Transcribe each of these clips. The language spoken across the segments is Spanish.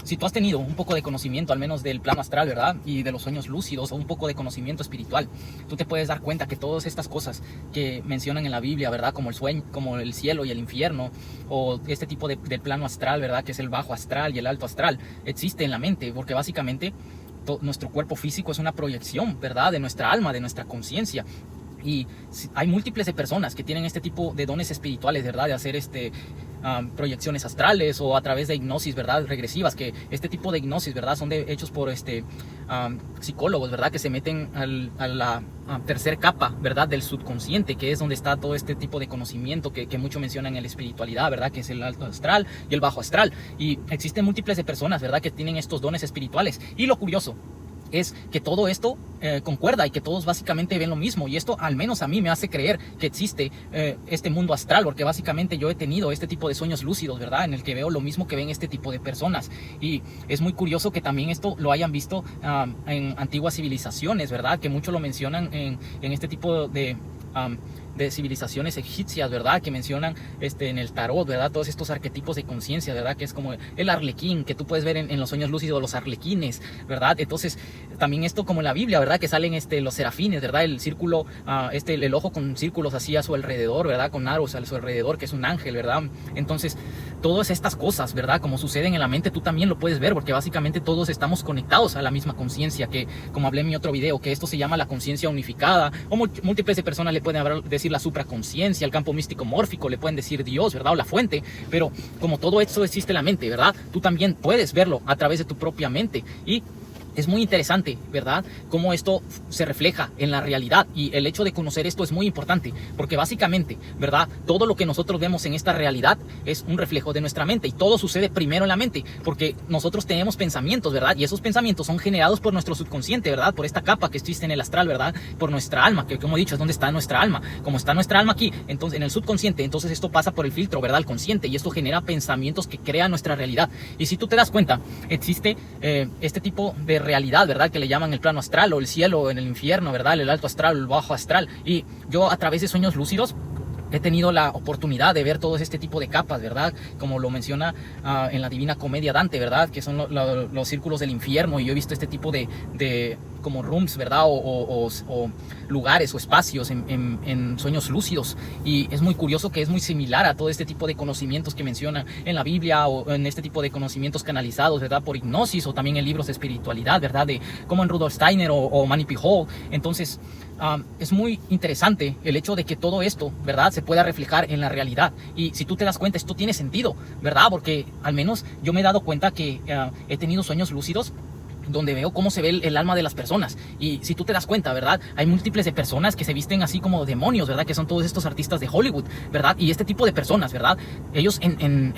si tú has tenido un poco de conocimiento, al menos del plano astral, ¿verdad? Y de los sueños lúcidos o un poco de conocimiento espiritual, tú te puedes dar cuenta que todas estas cosas que mencionan en la Biblia, ¿verdad? Como el sueño, como el cielo y el infierno, o este tipo de plano astral, ¿verdad? Que es el bajo astral y el alto astral, existe en la mente, porque básicamente nuestro cuerpo físico es una proyección, ¿verdad? De nuestra alma, de nuestra conciencia. Y hay múltiples de personas que tienen este tipo de dones espirituales, ¿verdad? De hacer proyecciones astrales o a través de hipnosis, ¿verdad? Regresivas, que este tipo de hipnosis, ¿verdad? Son hechos por psicólogos, ¿verdad? Que se meten a la tercera capa, ¿verdad? Del subconsciente, que es donde está todo este tipo de conocimiento que mucho mencionan en la espiritualidad, ¿verdad? Que es el alto astral y el bajo astral. Y existen múltiples de personas, ¿verdad? Que tienen estos dones espirituales. Y lo curioso es que todo esto concuerda y que todos básicamente ven lo mismo, y esto al menos a mí me hace creer que existe este mundo astral, porque básicamente yo he tenido este tipo de sueños lúcidos, ¿verdad? En el que veo lo mismo que ven este tipo de personas, y es muy curioso que también esto lo hayan visto en antiguas civilizaciones, ¿verdad? Que mucho lo mencionan en este tipo de civilizaciones egipcias, ¿verdad? Que mencionan en el tarot, ¿verdad? Todos estos arquetipos de conciencia, ¿verdad? Que es como el arlequín, que tú puedes ver en los sueños lúcidos, los arlequines, ¿verdad? Entonces, también esto como en la Biblia, ¿verdad? Que salen los serafines, ¿verdad? El círculo, el ojo con círculos así a su alrededor, ¿verdad? Con aros a su alrededor, que es un ángel, ¿verdad? Entonces, todas estas cosas, ¿verdad? Como suceden en la mente, tú también lo puedes ver, porque básicamente todos estamos conectados a la misma conciencia, que como hablé en mi otro video, que esto se llama la conciencia unificada, o múltiples de personas le pueden decir la supraconciencia, el campo místico mórfico, le pueden decir Dios, ¿verdad? O la fuente, pero como todo esto existe en la mente, ¿verdad? Tú también puedes verlo a través de tu propia mente, y es muy interesante, ¿verdad? Cómo esto se refleja en la realidad, y el hecho de conocer esto es muy importante, porque básicamente, ¿verdad? Todo lo que nosotros vemos en esta realidad es un reflejo de nuestra mente, y todo sucede primero en la mente, porque nosotros tenemos pensamientos, ¿verdad? Y esos pensamientos son generados por nuestro subconsciente, ¿verdad? Por esta capa que existe en el astral, ¿verdad? Por nuestra alma, que como he dicho es donde está nuestra alma. Como está nuestra alma aquí, entonces en el subconsciente, entonces esto pasa por el filtro, ¿verdad? Al consciente, y esto genera pensamientos que crean nuestra realidad. Y si tú te das cuenta, existe este tipo de realidad, ¿verdad? Que le llaman el plano astral, o el cielo, o en el infierno, ¿verdad? El alto astral, o el bajo astral. Y yo a través de sueños lúcidos he tenido la oportunidad de ver todo este tipo de capas, ¿verdad? Como lo menciona en la Divina Comedia Dante, ¿verdad? Que son los círculos del infierno, y yo he visto este tipo de como rooms, ¿verdad? O lugares o espacios en sueños lúcidos, y es muy curioso que es muy similar a todo este tipo de conocimientos que menciona en la Biblia, o en este tipo de conocimientos canalizados, ¿verdad? Por hipnosis, o también en libros de espiritualidad, ¿verdad? Como en Rudolf Steiner o Manny P. Hall. Entonces, es muy interesante el hecho de que todo esto, ¿verdad? Se pueda reflejar en la realidad, y si tú te das cuenta, esto tiene sentido, ¿verdad? Porque al menos yo me he dado cuenta que he tenido sueños lúcidos donde veo cómo se ve el alma de las personas, y si tú te das cuenta, ¿verdad? Hay múltiples de personas que se visten así como demonios, ¿verdad? Que son todos estos artistas de Hollywood, ¿verdad? Y este tipo de personas, ¿verdad? Ellos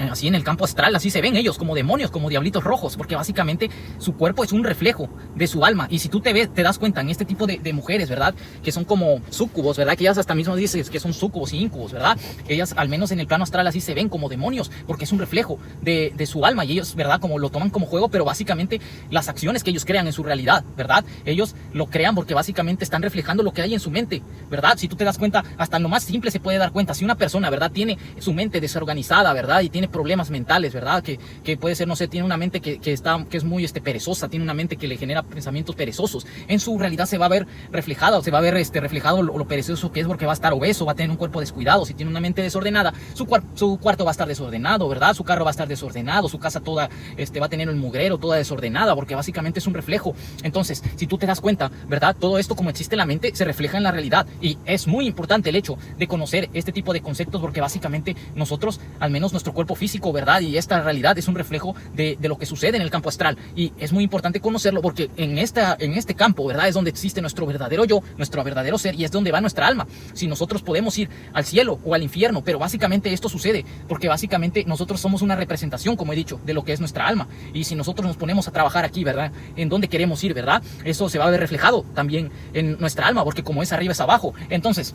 así en el campo astral, así se ven ellos como demonios, como diablitos rojos, porque básicamente su cuerpo es un reflejo de su alma. Y si tú te das cuenta en este tipo de mujeres, ¿verdad? Que son como súcubos, ¿verdad? Que ellas hasta mismo dices que son súcubos y íncubos, ¿verdad? Ellas al menos en el plano astral así se ven como demonios, porque es un reflejo de su alma, y ellos, ¿verdad? Como lo toman como juego, pero básicamente las acciones que ellos crean en su realidad, ¿verdad? Ellos lo crean porque básicamente están reflejando lo que hay en su mente, ¿verdad? Si tú te das cuenta, hasta en lo más simple se puede dar cuenta. Si una persona, ¿verdad? Tiene su mente desorganizada, ¿verdad? Y tiene problemas mentales, ¿verdad? Que puede ser, no sé, tiene una mente que es muy perezosa, tiene una mente que le genera pensamientos perezosos. En su realidad se va a ver reflejado, reflejado lo perezoso que es, porque va a estar obeso, va a tener un cuerpo descuidado. Si tiene una mente desordenada, su cuarto va a estar desordenado, ¿verdad? Su carro va a estar desordenado, su casa toda, va a tener el mugrero toda desordenada, porque básicamente es un reflejo. Entonces, si tú te das cuenta, ¿verdad? Todo esto, como existe en la mente, se refleja en la realidad, y es muy importante el hecho de conocer este tipo de conceptos, porque básicamente nosotros, al menos nuestro cuerpo físico, ¿verdad? Y esta realidad es un reflejo de lo que sucede en el campo astral, y es muy importante conocerlo, porque en este campo, ¿verdad? Es donde existe nuestro verdadero yo, nuestro verdadero ser, y es donde va nuestra alma. Si nosotros podemos ir al cielo o al infierno, pero básicamente esto sucede porque básicamente nosotros somos una representación, como he dicho, de lo que es nuestra alma, y si nosotros nos ponemos a trabajar aquí, ¿verdad? En donde queremos ir, ¿verdad? Eso se va a ver reflejado también en nuestra alma, porque como es arriba es abajo. Entonces,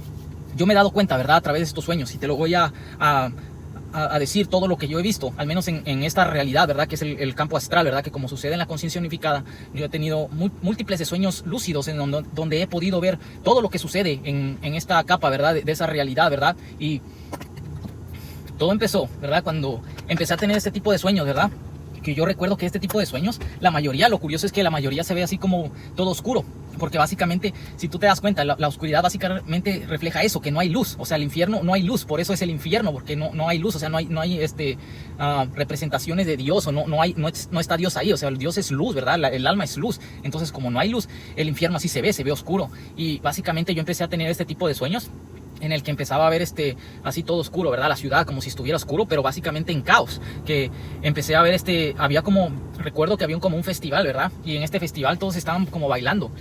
yo me he dado cuenta, ¿verdad? A través de estos sueños, y te lo voy a decir todo lo que yo he visto, al menos en esta realidad, ¿verdad? Que es el campo astral, ¿verdad? Que como sucede en la conciencia unificada, yo he tenido múltiples de sueños lúcidos en donde he podido ver todo lo que sucede en esta capa, ¿verdad? De esa realidad, ¿verdad? Y todo empezó, ¿verdad? Cuando empecé a tener este tipo de sueños, ¿verdad? que yo recuerdo que este tipo de sueños, la mayoría, lo curioso es que la mayoría se ve así como todo oscuro, porque básicamente, si tú te das cuenta, la oscuridad básicamente refleja eso, que no hay luz. O sea, el infierno no hay luz, por eso es el infierno, porque no hay luz. O sea, no hay representaciones de Dios, o no está Dios ahí. O sea, el Dios es luz, ¿verdad? El alma es luz. Entonces, como no hay luz, el infierno así se ve oscuro. Y básicamente yo empecé a tener este tipo de sueños en el que empezaba a ver así todo oscuro, ¿verdad? La ciudad como si estuviera oscuro, pero básicamente en caos. Que empecé a ver había como, recuerdo que había como un festival, ¿verdad? Y en este festival todos estaban como bailando,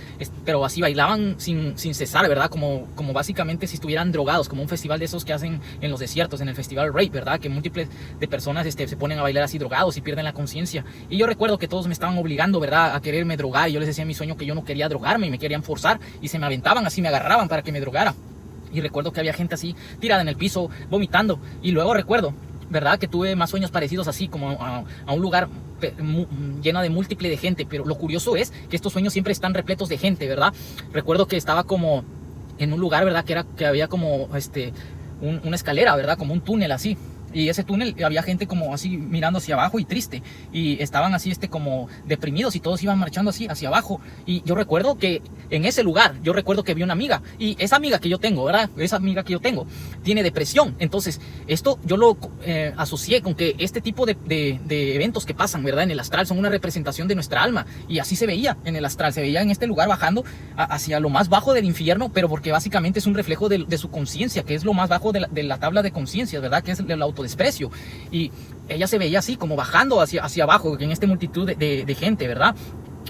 pero así bailaban sin cesar, ¿verdad? Como básicamente si estuvieran drogados, como un festival de esos que hacen en los desiertos, en el festival Rape, ¿verdad? Que múltiples de personas se ponen a bailar así drogados y pierden la conciencia. Y yo recuerdo que todos me estaban obligando, ¿verdad? A quererme drogar, y yo les decía en mi sueño que yo no quería drogarme y me querían forzar y se me aventaban así, me agarraban para que me drogara. Y recuerdo que había gente así tirada en el piso, vomitando. Y luego recuerdo, ¿verdad? Que tuve más sueños parecidos así, como a un lugar lleno de múltiple de gente. Pero lo curioso es que estos sueños siempre están repletos de gente, ¿verdad? Recuerdo que estaba como en un lugar, ¿verdad? Que había como una escalera, ¿verdad? Como un túnel así. Y ese túnel había gente como así mirando hacia abajo y triste. Y estaban así como deprimidos y todos iban marchando así hacia abajo. Y yo recuerdo que en ese lugar, yo recuerdo que vi una amiga. Y esa amiga que yo tengo, ¿verdad? Esa amiga que yo tengo tiene depresión. Entonces, esto yo lo asocié con que este tipo de eventos que pasan, ¿verdad? En el astral son una representación de nuestra alma. Y así se veía en el astral. Se veía en este lugar bajando hacia lo más bajo del infierno, pero porque básicamente es un reflejo de su conciencia, que es lo más bajo de la tabla de conciencias, ¿verdad? Que es el autodesprecio. Y ella se veía así como bajando hacia abajo en esta multitud de gente, ¿verdad?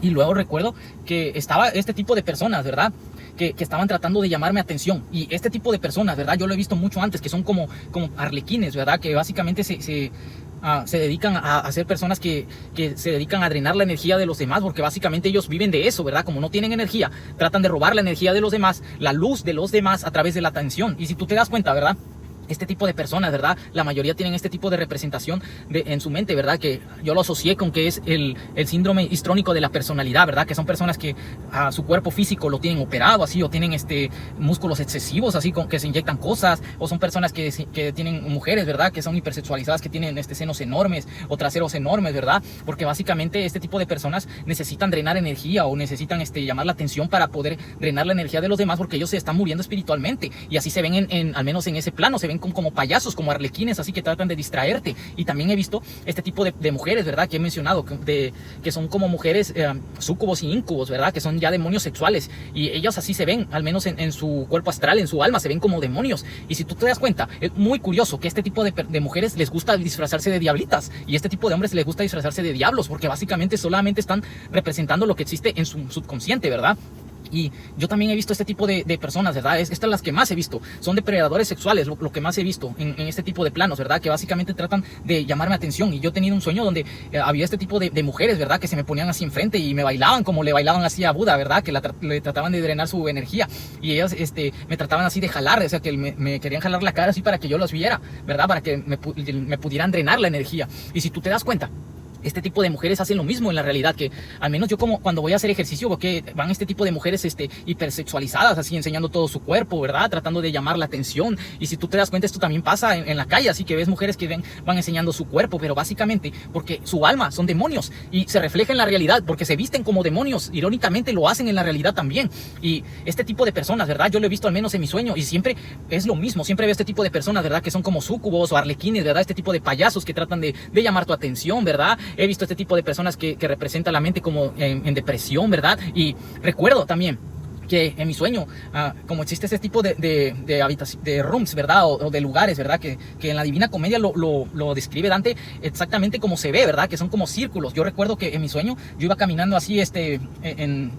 Y luego recuerdo que estaba este tipo de personas, ¿verdad? Que estaban tratando de llamarme atención. Y este tipo de personas, ¿verdad? Yo lo he visto mucho antes, que son como arlequines, ¿verdad? Que básicamente se dedican a ser personas que se dedican a drenar la energía de los demás, porque básicamente ellos viven de eso, ¿verdad? Como no tienen energía, tratan de robar la energía de los demás, la luz de los demás a través de la atención. Y si tú te das cuenta, ¿verdad? Este tipo de personas, ¿verdad? La mayoría tienen este tipo de representación en su mente, ¿verdad? Que yo lo asocié con que es el síndrome histrónico de la personalidad, ¿verdad? Que son personas que a su cuerpo físico lo tienen operado así, o tienen músculos excesivos así, que se inyectan cosas, o son personas que tienen mujeres, ¿verdad? Que son hipersexualizadas, que tienen senos enormes o traseros enormes, ¿verdad? Porque básicamente este tipo de personas necesitan drenar energía, o necesitan llamar la atención para poder drenar la energía de los demás, porque ellos se están muriendo espiritualmente. Y así se ven al menos en ese plano, se ven como payasos, como arlequines, así que tratan de distraerte. Y también he visto este tipo de mujeres, ¿verdad? Que he mencionado, que son como mujeres súcubos y íncubos, ¿verdad? Que son ya demonios sexuales. Y ellas así se ven, al menos en su cuerpo astral, en su alma, se ven como demonios. Y si tú te das cuenta, es muy curioso que este tipo de mujeres les gusta disfrazarse de diablitas, y este tipo de hombres les gusta disfrazarse de diablos, porque básicamente solamente están representando lo que existe en su subconsciente, ¿verdad? Y yo también he visto este tipo de personas, ¿verdad? Estas las que más he visto. Son depredadores sexuales, lo que más he visto en este tipo de planos, ¿verdad? Que básicamente tratan de llamarme atención. Y yo he tenido un sueño donde había este tipo de mujeres, ¿verdad? Que se me ponían así enfrente y me bailaban como le bailaban así a Buda, ¿verdad? Que le trataban de drenar su energía. Y ellas me trataban así de jalar, o sea, que me querían jalar la cara así para que yo los viera, ¿verdad? Para que me pudieran drenar la energía. Y si tú te das cuenta, este tipo de mujeres hacen lo mismo en la realidad, que al menos yo como cuando voy a hacer ejercicio veo que van este tipo de mujeres hipersexualizadas, así enseñando todo su cuerpo, ¿verdad? Tratando de llamar la atención. Y si tú te das cuenta, esto también pasa en la calle, así que ves mujeres que van enseñando su cuerpo, pero básicamente porque su alma son demonios y se refleja en la realidad, porque se visten como demonios, irónicamente lo hacen en la realidad también. Y este tipo de personas, ¿verdad? Yo lo he visto al menos en mi sueño, y siempre es lo mismo, siempre veo este tipo de personas, ¿verdad? Que son como súcubos o arlequines, ¿verdad? Este tipo de payasos que tratan de llamar tu atención, ¿verdad? He visto este tipo de personas que representan la mente como en depresión, ¿verdad? Y recuerdo también que en mi sueño, como existe ese tipo de rooms, ¿verdad? O de lugares, ¿verdad? Que en la Divina Comedia lo describe Dante exactamente como se ve, ¿verdad? Que son como círculos. Yo recuerdo que en mi sueño yo iba caminando así en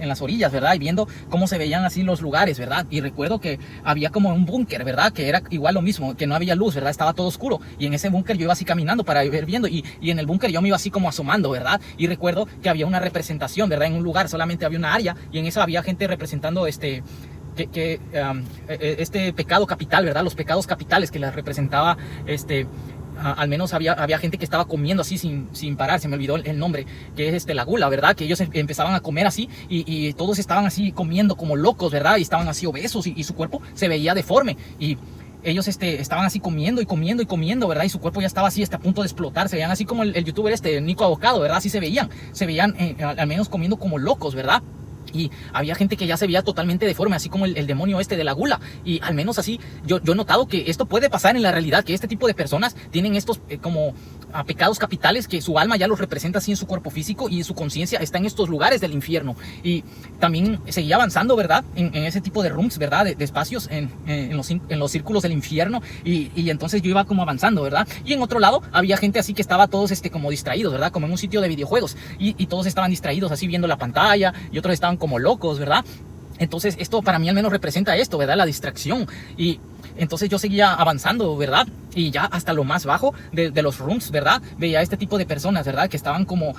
las orillas, ¿verdad? Y viendo cómo se veían así los lugares, ¿verdad? Y recuerdo que había como un búnker, ¿verdad? Que era igual lo mismo, que no había luz, ¿verdad? Estaba todo oscuro. Y en ese búnker yo iba así caminando para ir viendo. Y en el búnker yo me iba así como asomando, ¿verdad? Y recuerdo que había una representación, ¿verdad? En un lugar solamente había una área, y en esa había gente representando este pecado capital, ¿verdad? Los pecados capitales que las representaba al menos había gente que estaba comiendo así sin parar, se me olvidó el nombre, que es la gula, ¿verdad? Que ellos empezaban a comer así y todos estaban así comiendo como locos, ¿verdad? Y estaban así obesos y su cuerpo se veía deforme. Y ellos estaban así comiendo y comiendo y comiendo, ¿verdad? Y su cuerpo ya estaba así, a punto de explotar. Se veían así como el youtuber Nico Avocado, ¿verdad? Así se veían al menos comiendo como locos, ¿verdad? Y había gente que ya se veía totalmente deforme, así como el demonio de la gula. Y al menos así, yo he notado que esto puede pasar en la realidad, que este tipo de personas tienen estos como pecados capitales, que su alma ya los representa así en su cuerpo físico, y su conciencia está en estos lugares del infierno. Y también seguía avanzando, ¿verdad? En ese tipo de rooms, ¿verdad? De espacios en los círculos del infierno. Y entonces yo iba como avanzando, ¿verdad? Y en otro lado había gente así que estaba todos como distraídos, ¿verdad? Como en un sitio de videojuegos. Y todos estaban distraídos así viendo la pantalla, y otros estaban como locos, ¿verdad? Entonces esto para mí al menos representa esto, ¿verdad? La distracción. Y entonces yo seguía avanzando, ¿verdad? Y ya hasta lo más bajo de los rooms, ¿verdad? Veía este tipo de personas, ¿verdad? Que estaban como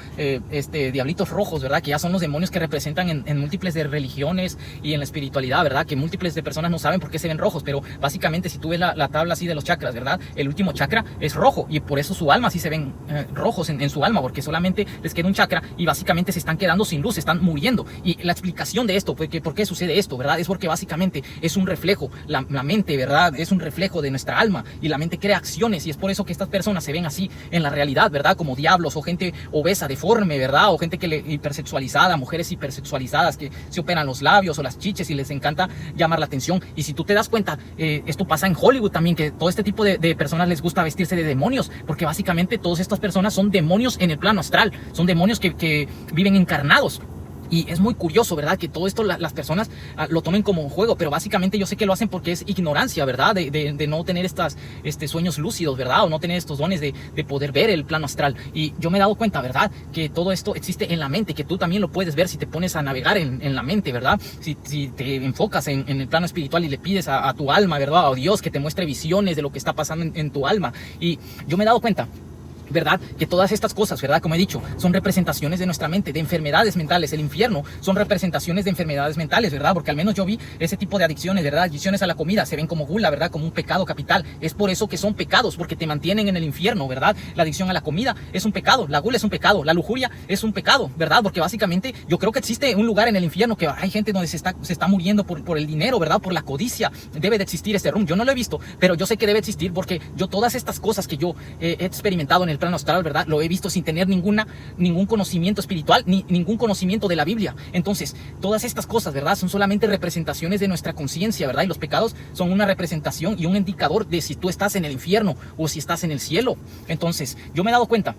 diablitos rojos, ¿verdad? Que ya son los demonios que representan en múltiples de religiones y en la espiritualidad, ¿verdad? Que múltiples de personas no saben por qué se ven rojos, pero básicamente si tú ves la tabla así de los chakras, ¿verdad? El último chakra es rojo, y por eso su alma sí se ven rojos en su alma, porque solamente les queda un chakra y básicamente se están quedando sin luz, se están muriendo. Y la explicación de esto, ¿por qué sucede esto, ¿verdad? Es porque básicamente es un reflejo, la mente, ¿verdad? Es un reflejo de nuestra alma, y la mente crea acciones, y es por eso que estas personas se ven así en la realidad, ¿verdad? Como diablos, o gente obesa, deforme, ¿verdad? O gente hipersexualizada, mujeres hipersexualizadas que se operan los labios o las chiches y les encanta llamar la atención. Y si tú te das cuenta, esto pasa en Hollywood también, que todo este tipo de personas les gusta vestirse de demonios, porque básicamente todas estas personas son demonios en el plano astral, son demonios que viven encarnados. Y es muy curioso, ¿verdad? Que todo esto las personas lo tomen como un juego, pero básicamente yo sé que lo hacen porque es ignorancia, ¿verdad? De no tener sueños lúcidos, ¿verdad? O no tener estos dones de poder ver el plano astral. Y yo me he dado cuenta, ¿verdad? Que todo esto existe en la mente, que tú también lo puedes ver si te pones a navegar en la mente, ¿verdad? Si te enfocas en el plano espiritual y le pides a tu alma, ¿verdad? O Dios que te muestre visiones de lo que está pasando en tu alma. Y yo me he dado cuenta, ¿verdad? Que todas estas cosas, ¿verdad? Como he dicho, son representaciones de nuestra mente, de enfermedades mentales. El infierno son representaciones de enfermedades mentales, ¿verdad? Porque al menos yo vi ese tipo de adicciones, ¿verdad? Adicciones a la comida, se ven como gula, ¿verdad? Como un pecado capital. Es por eso que son pecados, porque te mantienen en el infierno, ¿verdad? La adicción a la comida es un pecado, la gula es un pecado, la lujuria es un pecado, ¿verdad? Porque básicamente yo creo que existe un lugar en el infierno que hay gente donde se está muriendo por el dinero, ¿verdad? Por la codicia. Debe de existir este room. Yo no lo he visto, pero yo sé que debe existir, porque yo todas estas cosas que yo he experimentado en el plano astral, ¿verdad? Lo he visto sin tener ningún conocimiento espiritual, ni ningún conocimiento de la Biblia. Entonces, todas estas cosas, ¿verdad? Son solamente representaciones de nuestra conciencia, ¿verdad? Y los pecados son una representación y un indicador de si tú estás en el infierno o si estás en el cielo. Entonces, yo me he dado cuenta,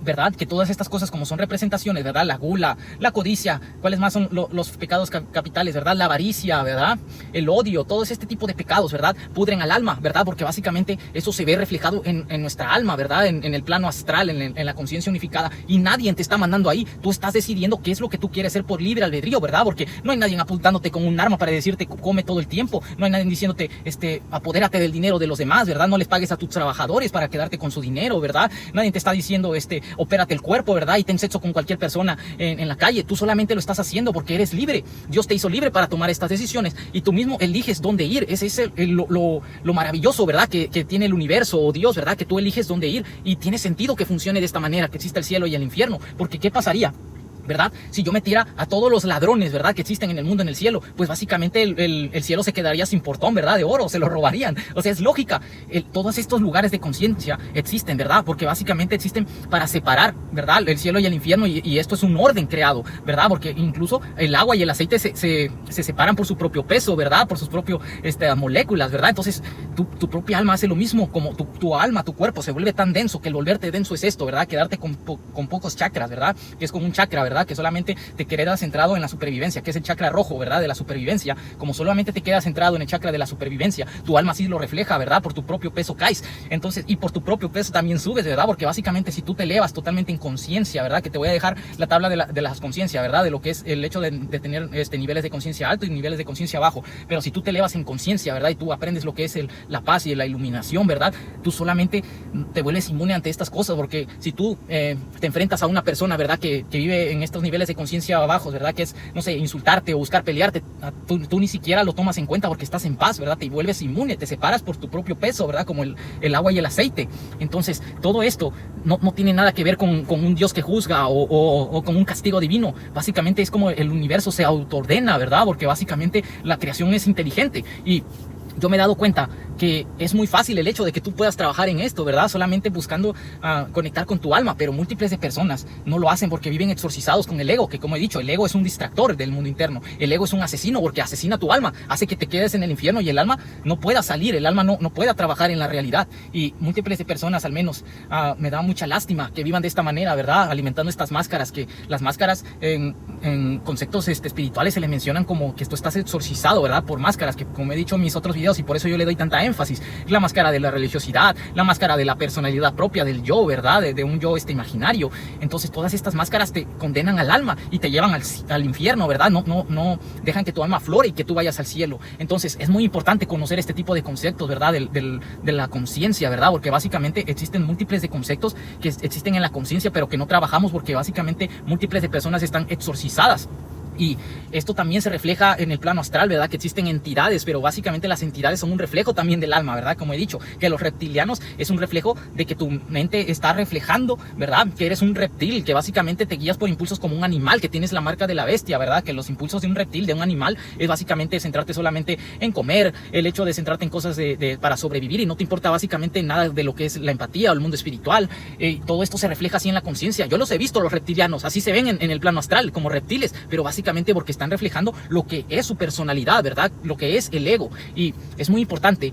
¿verdad? Que todas estas cosas, como son representaciones, ¿verdad? La gula, la codicia, ¿cuáles más son los pecados capitales, ¿verdad? La avaricia, ¿verdad? El odio, todo este tipo de pecados, ¿verdad? Pudren al alma, ¿verdad? Porque básicamente eso se ve reflejado en nuestra alma, ¿verdad? En el plano astral, en la conciencia unificada, y nadie te está mandando ahí. Tú estás decidiendo qué es lo que tú quieres ser por libre albedrío, ¿verdad? Porque no hay nadie apuntándote con un arma para decirte come todo el tiempo, no hay nadie diciéndote apodérate del dinero de los demás, ¿verdad? No les pagues a tus trabajadores para quedarte con su dinero, ¿verdad? Nadie te está diciendo opérate el cuerpo, ¿verdad? Y ten sexo con cualquier persona en la calle. Tú solamente lo estás haciendo porque eres libre. Dios te hizo libre para tomar estas decisiones, y tú mismo eliges dónde ir. Ese es lo maravilloso, ¿verdad? Que tiene el universo o Dios, ¿verdad? Que tú eliges dónde ir, y tiene sentido que funcione de esta manera, que exista el cielo y el infierno. Porque ¿qué pasaría, ¿verdad? Si yo metiera a todos los ladrones, ¿verdad? Que existen en el mundo, en el cielo, pues básicamente el cielo se quedaría sin portón, ¿verdad? De oro, se lo robarían. O sea, es lógica. Todos estos lugares de conciencia existen, ¿verdad? Porque básicamente existen para separar, ¿verdad? El cielo y el infierno, y esto es un orden creado, ¿verdad? Porque incluso el agua y el aceite se separan por su propio peso, ¿verdad? Por sus propios moléculas, ¿verdad? Entonces, tu propia alma hace lo mismo, como tu alma, tu cuerpo se vuelve tan denso, que el volverte denso es esto, ¿verdad? Quedarte con pocos chakras, ¿verdad? Que es como un chakra, ¿verdad? Que solamente te quedas centrado en la supervivencia, que es el chakra rojo, ¿verdad? De la supervivencia. Como solamente te quedas centrado en el chakra de la supervivencia, tu alma sí lo refleja, ¿verdad? Por tu propio peso caes. Entonces, y por tu propio peso también subes, ¿verdad? Porque básicamente si tú te elevas totalmente en conciencia, ¿verdad? Que te voy a dejar la tabla de las conciencias, ¿verdad? De lo que es el hecho de tener niveles de conciencia alto y niveles de conciencia bajo. Pero si tú te elevas en conciencia, ¿verdad? Y tú aprendes lo que es la paz y la iluminación, ¿verdad? Tú solamente te vuelves inmune ante estas cosas, porque si tú te enfrentas a una persona, ¿verdad? Que vive en estos niveles de conciencia bajos, ¿verdad? Que es, no sé, insultarte o buscar pelearte, tú ni siquiera lo tomas en cuenta porque estás en paz, ¿verdad? Te vuelves inmune, te separas por tu propio peso, ¿verdad? Como el agua y el aceite. Entonces, todo esto no tiene nada que ver con un Dios que juzga o con un castigo divino. Básicamente es como el universo se autoordena, ¿verdad? Porque básicamente la creación es inteligente, y yo me he dado cuenta que es muy fácil el hecho de que tú puedas trabajar en esto, ¿verdad? Solamente buscando conectar con tu alma, pero múltiples de personas no lo hacen porque viven exorcizados con el ego, que como he dicho, el ego es un distractor del mundo interno. El ego es un asesino porque asesina tu alma, hace que te quedes en el infierno y el alma no pueda salir, el alma no pueda trabajar en la realidad. Y múltiples de personas, al menos, me da mucha lástima que vivan de esta manera, ¿verdad? Alimentando estas máscaras, que las máscaras en conceptos espirituales se les mencionan como que tú estás exorcizado, ¿verdad? Por máscaras, que como he dicho en mis otros videos, y por eso yo le doy tanta énfasis, la máscara de la religiosidad, la máscara de la personalidad propia del yo, ¿verdad? De un yo imaginario. Entonces todas estas máscaras te condenan al alma y te llevan al infierno, ¿verdad? No dejan que tu alma flore y que tú vayas al cielo. Entonces es muy importante conocer este tipo de conceptos, ¿verdad? De la conciencia, ¿verdad? Porque básicamente existen múltiples de conceptos que existen en la conciencia, pero que no trabajamos porque básicamente múltiples de personas están exorcizadas. Y esto también se refleja en el plano astral, ¿verdad? Que existen entidades, pero básicamente las entidades son un reflejo también del alma, ¿verdad? Como he dicho, que los reptilianos es un reflejo de que tu mente está reflejando, ¿verdad? Que eres un reptil, que básicamente te guías por impulsos como un animal, que tienes la marca de la bestia, ¿verdad? Que los impulsos de un reptil, de un animal, es básicamente centrarte solamente en comer, el hecho de centrarte en cosas para sobrevivir y no te importa básicamente nada de lo que es la empatía o el mundo espiritual. Todo esto se refleja así en la conciencia. Yo los he visto, los reptilianos, así se ven en el plano astral, como reptiles, pero básicamente porque están reflejando lo que es su personalidad, ¿verdad? Lo que es el ego. Y es muy importante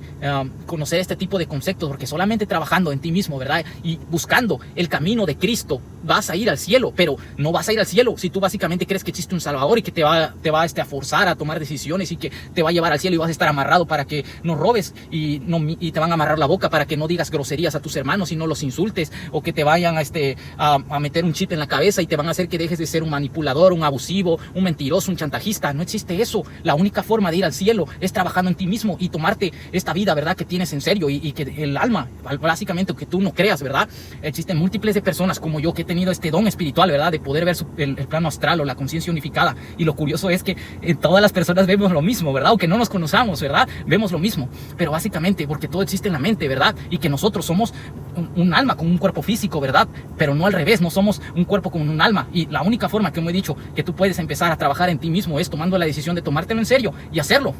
conocer este tipo de conceptos, porque solamente trabajando en ti mismo, ¿verdad? Y buscando el camino de Cristo, vas a ir al cielo, pero no vas a ir al cielo si tú básicamente crees que existe un Salvador y que te va a forzar a tomar decisiones y que te va a llevar al cielo y vas a estar amarrado para que no robes y te van a amarrar la boca para que no digas groserías a tus hermanos y no los insultes, o que te vayan a meter un chip en la cabeza y te van a hacer que dejes de ser un manipulador, un abusivo, un mentiroso, un chantajista. No existe eso. La única forma de ir al cielo es trabajando en ti mismo y tomarte esta vida, ¿verdad? Que tienes en serio y que el alma, básicamente, que tú no creas, ¿verdad? Existen múltiples de personas como yo que he tenido este don espiritual, ¿verdad? De poder ver el plano astral o la conciencia unificada. Y lo curioso es que en todas las personas vemos lo mismo, ¿verdad? Aunque no nos conozcamos, ¿verdad? Vemos lo mismo. Pero básicamente porque todo existe en la mente, ¿verdad? Y que nosotros somos un alma con un cuerpo físico, ¿verdad? Pero no al revés, no somos un cuerpo con un alma. Y la única forma, como he dicho, que tú puedes empezar a trabajar en ti mismo es tomando la decisión de tomártelo en serio y hacerlo.